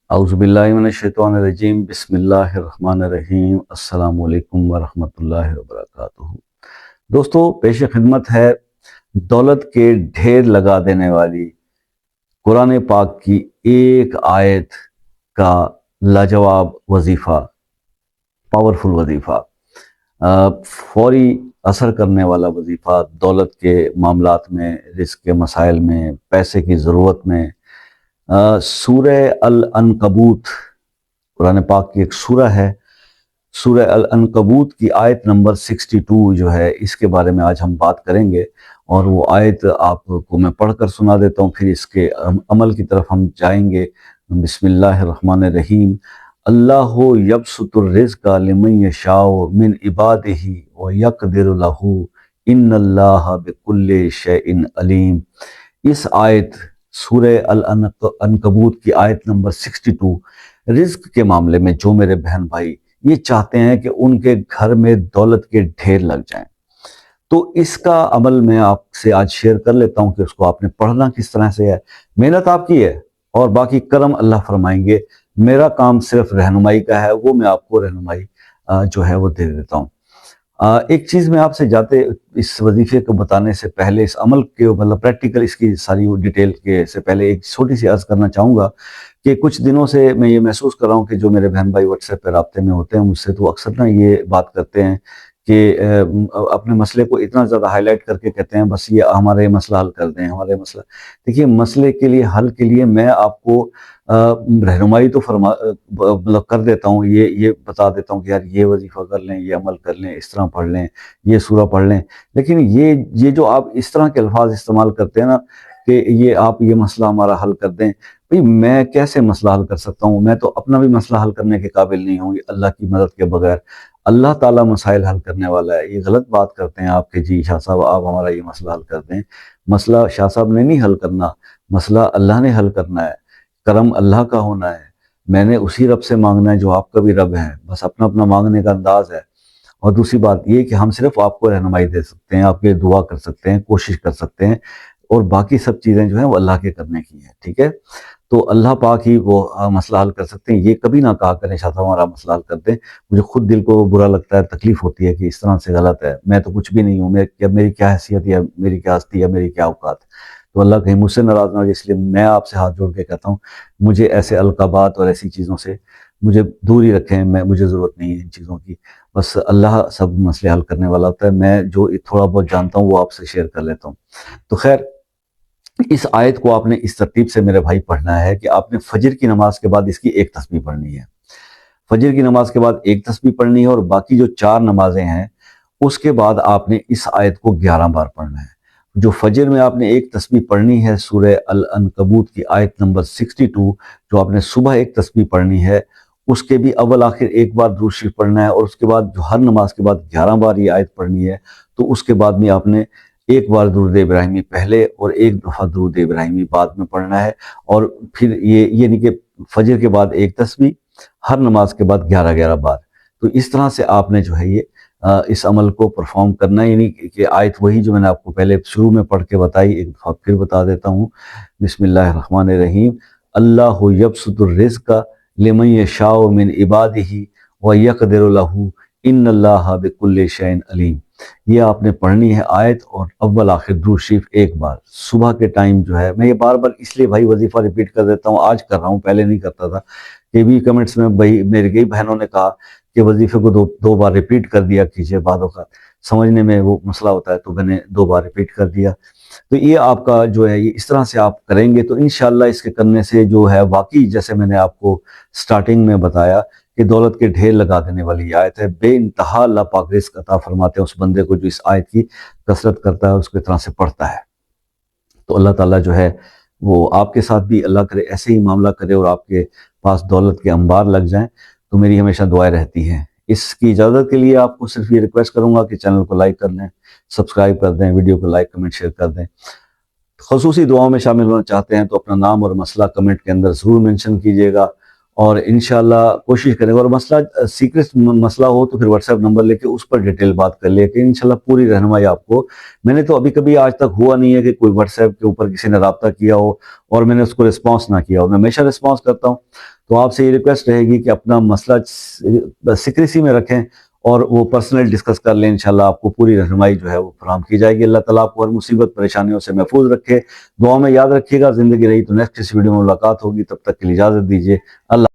औज़ुबिल्लाहिमिनश्शैतानिर्रजीम बिस्मिल्लाहिर्रहमानिर्रहीम अस्सलाम वालेकुम वरहमतुल्लाहि वबरकातुहू। दोस्तों, पेश खिदमत है दौलत के ढेर लगा देने वाली कुरान पाक की एक आयत का लाजवाब वजीफ़ा, पावरफुल वजीफ़ा, फौरी असर करने वाला वजीफ़ा, दौलत के मामलात में, रिज़्क़ के मसाइल में, पैसे की ज़रूरत में। सूरह अल अनकबूत कुरान पाक की एक सूरह है। सूरह अल अनकबूत की आयत नंबर 62 जो है, इसके बारे में आज हम बात करेंगे। और वो आयत आपको मैं पढ़कर सुना देता हूँ, फिर इसके अमल की तरफ हम जाएंगे। बिस्मिल्लाहिर्रहमानिर्रहीम। अल्लाहु यबसुतुर रिज़्क़ लिमन यशाउ मिन इबादिही व यक़दिरु लहू इन्नल्लाहा बिकुल्लि शैइन अलीम। इस आयत सूरह अल अनकबूत की आयत नंबर 62 रिज़्क़ के मामले में जो मेरे बहन भाई ये चाहते हैं कि उनके घर में दौलत के ढेर लग जाएं, तो इसका अमल मैं आपसे आज शेयर कर लेता हूं कि उसको आपने पढ़ना किस तरह से है। मेहनत आपकी है और बाकी करम अल्लाह फरमाएंगे। मेरा काम सिर्फ रहनुमाई का है, वो मैं आपको रहनुमाई जो है वो दे देता हूँ। एक चीज़ मैं आपसे जाते इस वजीफे को बताने से पहले, इस अमल के मतलब प्रैक्टिकल इसकी सारी डिटेल के से पहले एक छोटी सी अर्ज़ करना चाहूँगा कि कुछ दिनों से मैं ये महसूस कर रहा हूँ कि जो मेरे बहन भाई व्हाट्सएप पे राब्ते में होते हैं मुझसे, तो अक्सर ना ये बात करते हैं कि अपने मसले को इतना ज़्यादा हाईलाइट करके कहते हैं बस ये हमारा ये मसला हल कर दें, हमारा ये मसला। देखिए, मसले के लिए, हल के लिए मैं आपको रहनुमाई तो मतलब कर देता हूँ, ये बता देता हूँ कि यार ये वजीफ़ा कर लें, ये अमल कर लें, इस तरह पढ़ लें, ये सूरा पढ़ लें। लेकिन ये जो आप इस तरह के अल्फाज इस्तेमाल करते हैं ना कि ये आप ये मसला हमारा हल कर दें, भाई मैं कैसे मसला हल कर सकता हूँ? मैं तो अपना भी मसला हल करने के काबिल नहीं हूँ अल्लाह की मदद के बगैर। अल्लाह ताला मसाइल हल करने वाला है। ये गलत बात करते हैं आपके जी शाह साहब, आप हमारा ये मसला हल कर दें। मसला शाह साहब ने नहीं हल करना, मसला अल्लाह ने हल करना है। करम अल्लाह का होना है। मैंने उसी रब से मांगना है जो आपका भी रब है। बस अपना अपना मांगने का अंदाज है। और दूसरी बात ये कि हम सिर्फ आपको रहनुमाई दे सकते हैं, आपके दुआ कर सकते हैं, कोशिश कर सकते हैं, और बाकी सब चीज़ें जो हैं वो अल्लाह के करने की हैं। ठीक है, तो अल्लाह पाक ही वो मसला हल कर सकते हैं। ये कभी ना कहा करें शाह साहब हमारा मसला हल कर दें। मुझे खुद दिल को बुरा लगता है, तकलीफ होती है कि इस तरह से गलत है। मैं तो कुछ भी नहीं हूँ, मेरी क्या हैसियत या मेरी क्या हस्ती या मेरी क्या औकात। तो अल्लाह कहीं मुझसे नाराज़ ना हो, इसलिए मैं आपसे हाथ जोड़ के कहता हूँ, मुझे ऐसे अलकाबात और ऐसी चीज़ों से मुझे दूर ही रखें। मुझे ज़रूरत नहीं है इन चीज़ों की। बस अल्लाह सब मसले हल करने वाला होता है। मैं जो थोड़ा बहुत जानता हूँ वो आपसे शेयर कर लेता हूँ। तो खैर, इस आयत को आपने इस तरतीब से मेरे भाई पढ़ना है कि आपने फजर की नमाज के बाद इसकी एक तस्बीह पढ़नी है। फजर की नमाज के बाद एक तस्बीह पढ़नी है, और बाकी जो 4 नमाजें हैं उसके बाद आपने इस आयत को 11 बार पढ़ना है। जो फजर में आपने एक तस्बीह पढ़नी है सूरह अल अनकबूत की आयत नंबर 62, जो आपने सुबह एक तस्बीह पढ़नी है, उसके भी अव्वल आखिर एक बार दुरूद शरीफ पढ़ना है, और उसके बाद जो हर नमाज के बाद 11 बार ये आयत पढ़नी है। तो उसके बाद में आपने एक बार दुरूद इब्राहिमी पहले और एक दफ़ा दुरूद इब्राहिमी बाद में पढ़ना है। और फिर ये नहीं कि फजर के बाद एक तस्बीह, हर नमाज के बाद 11-11 बार। तो इस तरह से आपने जो है ये इस अमल को परफॉर्म करना है। यानी कि आयत वही जो मैंने आपको पहले शुरू में पढ़ के बताई, एक दफ़ा फिर बता देता हूँ। बिस्मिल्लाहिर्रहमानिर्रहीम। अल्लाहु यबसुतुर रिज़्क़ लिमन यशाउ मिन इबादिही व यक़दिरु लहू इन्नल्लाहा बिकुल्लि शैइन अलीम। ये आपने पढ़नी है आयत, और अव्वल आखिर दुरूद शरीफ एक बार सुबह के टाइम जो है। मैं ये बार बार इसलिए भाई वजीफ़ा रिपीट कर देता हूँ, आज कर रहा हूँ, पहले नहीं करता था। कि भी कमेंट्स में भाई मेरी कई बहनों ने कहा कि वजीफे को दो बार रिपीट कर दिया कीजिए, बादों का समझने में वो मसला होता है, तो मैंने 2 बार रिपीट कर दिया। तो ये आपका जो है, ये इस तरह से आप करेंगे तो इंशाअल्लाह इसके करने से जो है वाकई, जैसे मैंने आपको स्टार्टिंग में बताया कि दौलत के ढेर लगा देने वाली ये आयत है। बेइंतहा अल्लाह पाक रिज़्क़ अता फरमाते हैं उस बंदे को जो इस आयत की कसरत करता है, उसको तरह से पढ़ता है। तो अल्लाह ताला जो है वो आपके साथ भी अल्लाह करे ऐसे ही मामला करे, और आपके पास दौलत के अंबार लग जाएं। तो मेरी हमेशा दुआएं रहती हैं। इसकी इजाज़त के लिए आपको सिर्फ ये रिक्वेस्ट करूँगा कि चैनल को लाइक कर लें, सब्सक्राइब कर दें, वीडियो को लाइक, कमेंट, शेयर कर दें। ख़ुसूसी दुआओं में शामिल होना चाहते हैं तो अपना नाम और मसला कमेंट के अंदर ज़रूर मेंशन कीजिएगा, اور انشاءاللہ کوشش کریں گے، اور مسئلہ سیکریٹ مسئلہ ہو تو پھر واٹس ایپ نمبر لے کے اس پر ڈیٹیل بات کر لے کے انشاءاللہ پوری رہنمائی آپ کو. میں نے تو ابھی کبھی آج تک ہوا نہیں ہے کہ کوئی واٹس ایپ کے اوپر کسی نے رابطہ کیا ہو اور میں نے اس کو رسپانس نہ کیا ہو. میں ہمیشہ رسپانس کرتا ہوں. تو آپ سے یہ ریکویسٹ رہے گی کہ اپنا مسئلہ سیکریسی میں رکھیں اور وہ پرسنل ڈسکس کر لیں. انشاءاللہ آپ کو پوری رہنمائی جو ہے وہ فراہم کی جائے گی. اللہ تعالیٰ آپ کو ہر مصیبت پریشانیوں سے محفوظ رکھے. دعا میں یاد رکھیے گا. زندگی رہی تو نیکسٹ اس ویڈیو میں ملاقات ہوگی. تب تک کے لیے اجازت دیجیے. اللہ